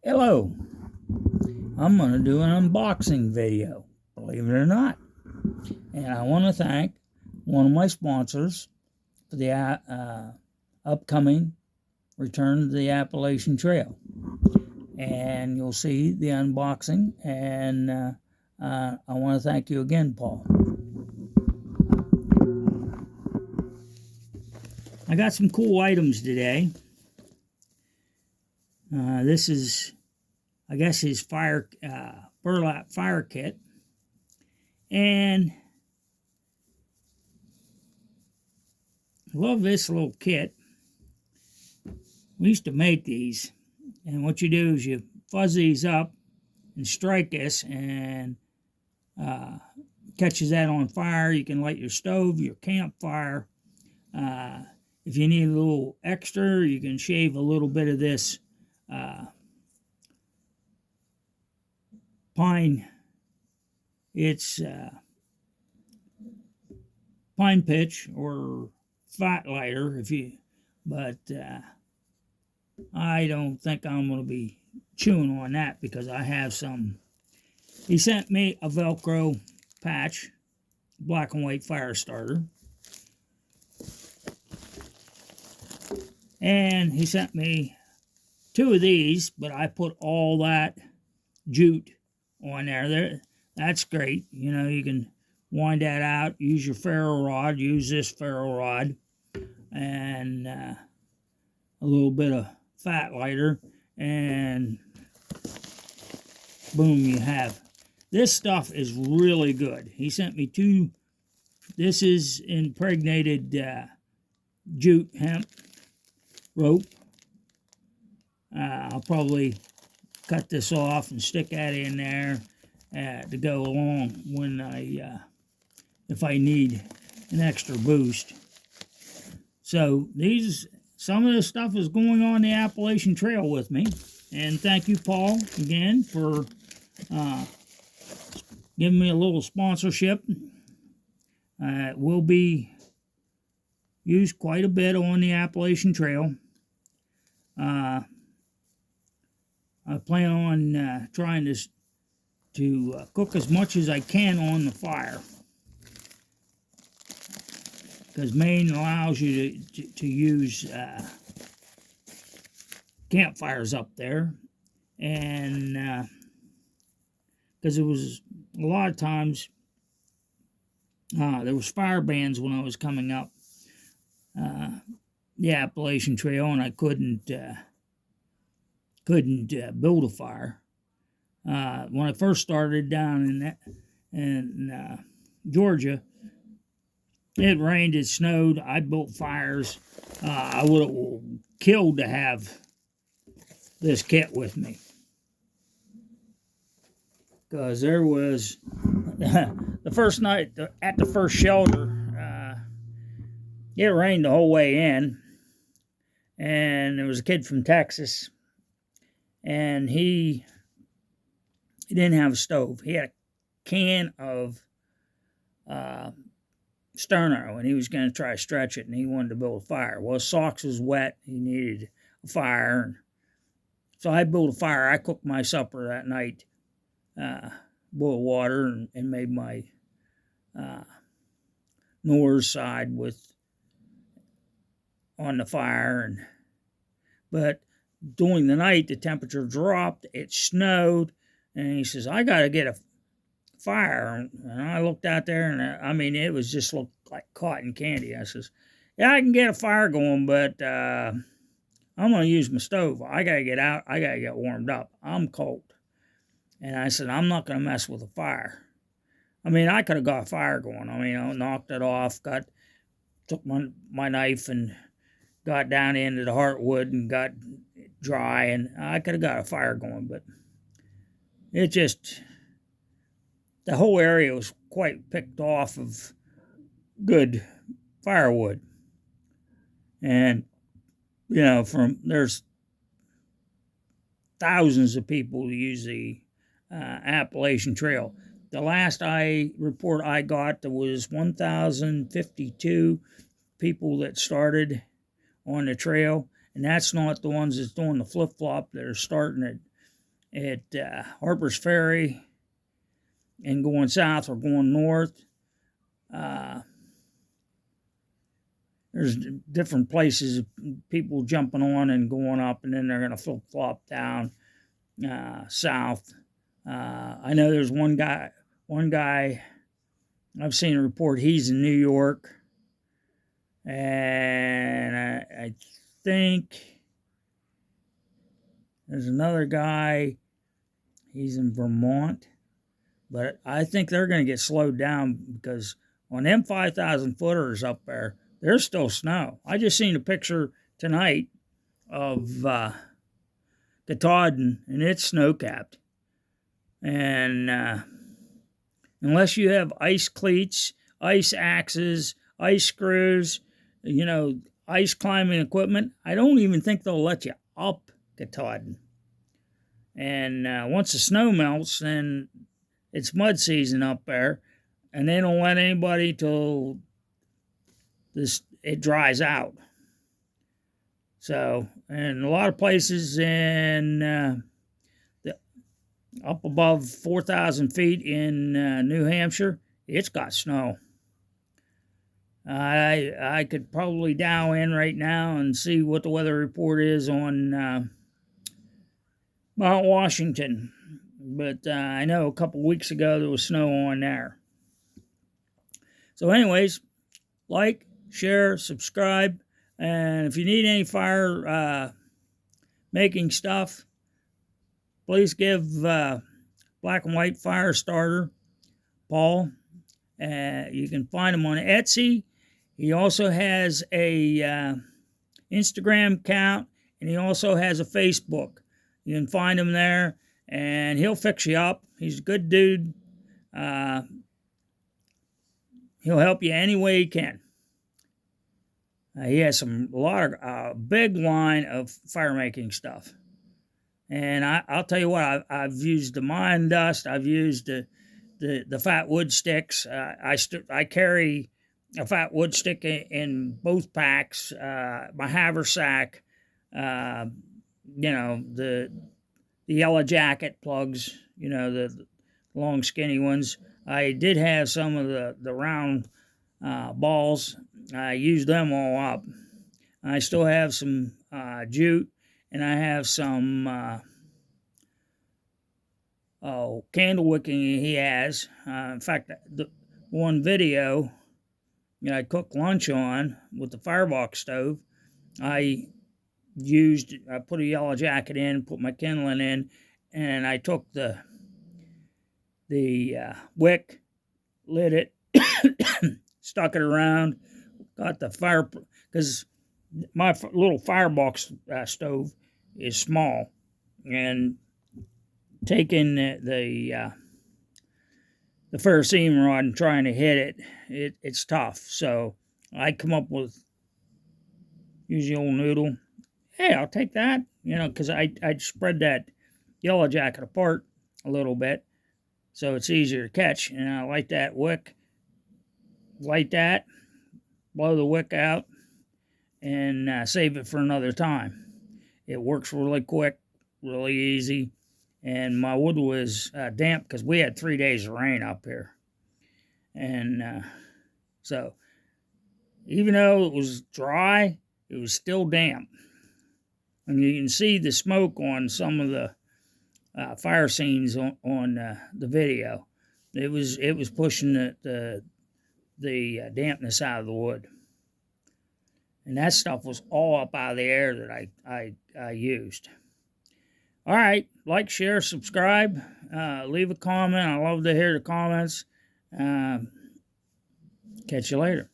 Hello, I'm going to do an unboxing video, believe it or not. And I want to thank one of my sponsors for the upcoming Return to the Appalachian Trail. And you'll see the unboxing, and I want to thank you again, Paul. I got some cool items today. This is, I guess, his burlap fire kit. And I love this little kit. We used to make these, and what you do is you fuzz these up and strike this, and catches that on fire. You can light your stove, your campfire. If you need a little extra, you can shave a little bit of this pine. It's pine pitch or fat lighter, but I don't think I'm going to be chewing on that because I have some. He sent me a Velcro patch, black and white fire starter. And he sent me 2 of these, but I put all that jute on there. That's great. You know, you can wind that out, use your ferro rod, use this ferro rod, and a little bit of fat lighter, and boom, you have. This stuff is really good. He sent me 2. This is impregnated jute hemp rope. I'll probably cut this off and stick that in there to go along when if I need an extra boost. So some of this stuff is going on the Appalachian Trail with me, and thank you, Paul, again for giving me a little sponsorship. It will be used quite a bit on the Appalachian Trail. I plan on trying to cook as much as I can on the fire, because Maine allows you to use campfires up there, and because it was a lot of times there was fire bans when I was coming up the Appalachian Trail, and I couldn't build a fire. When I first started down in Georgia, it rained, it snowed, I built fires. I would have killed to have this kit with me, because there was the first night at the first shelter, it rained the whole way in, and there was a kid from Texas, and he didn't have a stove. He had a can of sterno, and he was going to try to stretch it, and he wanted to build a fire. Well, his socks was wet. He needed a fire, and so I built a fire. I cooked my supper that night, boiled water, and made my north side on the fire. But during the night, the temperature dropped. It snowed, and he says, "I got to get a fire." And I looked out there, and I mean, it was just looked like cotton candy. I says, "Yeah, I can get a fire going, but I'm going to use my stove. I got to get out. I got to get warmed up. I'm cold." And I said, "I'm not going to mess with a fire." I mean, I could have got a fire going. I mean, I knocked it off, took my knife and got down into the heartwood and got dry, and I could have got a fire going, but it just, the whole area was quite picked off of good firewood. And, you know, there's thousands of people who use the Appalachian Trail. The last report I got, there was 1,052 people that started on the trail, and that's not the ones that's doing the flip-flop that are starting at at Harper's Ferry and going south or going north. There's different places, people jumping on and going up, and then they're going to flip-flop down south. I know there's one guy I've seen a report, he's in New York, and I think there's another guy, he's in Vermont, but I think they're going to get slowed down because on them 5,000 footers up there, there's still snow. I just seen a picture tonight of Katahdin, and it's snow-capped. And unless you have ice cleats, ice axes, ice screws, ice climbing equipment, I don't even think they'll let you up Katahdin. And once the snow melts, then it's mud season up there, and they don't let anybody till it dries out. So, and a lot of places in up above 4,000 feet in New Hampshire, it's got snow. I could probably dial in right now and see what the weather report is on Mount Washington. But I know a couple weeks ago there was snow on there. So anyways, like, share, subscribe, and if you need any fire making stuff, please give Black and White Fire Starter Paul. You can find him on Etsy. He also has a Instagram account, and he also has a Facebook. You can find him there, and he'll fix you up. He's a good dude. He'll help you any way he can. He has a big line of fire making stuff. And I'll tell you what, I've used the mine dust. I've used the fat wood sticks. I carry a fat wood stick in both packs. My haversack, the yellow jacket plugs, the long skinny ones. I did have some of the round balls. I used them all up. I still have some jute, and I have some candle wicking he has. In fact, the one video I cooked lunch on with the firebox stove, I put a yellow jacket in, put my kindling in, and I took the wick, lit it, stuck it around, got the fire, because my little firebox stove is small, and taking the ferrocene rod and trying to hit it's tough. So I come up with, use the old noodle. Hey, I'll take that, because I'd spread that yellow jacket apart a little bit so it's easier to catch. And I light that wick, blow the wick out, and save it for another time. It works really quick, really easy. And my wood was damp because we had 3 days of rain up here. And so even though it was dry, it was still damp. And you can see the smoke on some of the fire scenes on the video. It was pushing the dampness out of the wood. And that stuff was all up out of the air that I used. All right, like, share, subscribe, leave a comment. I love to hear the comments. Catch you later.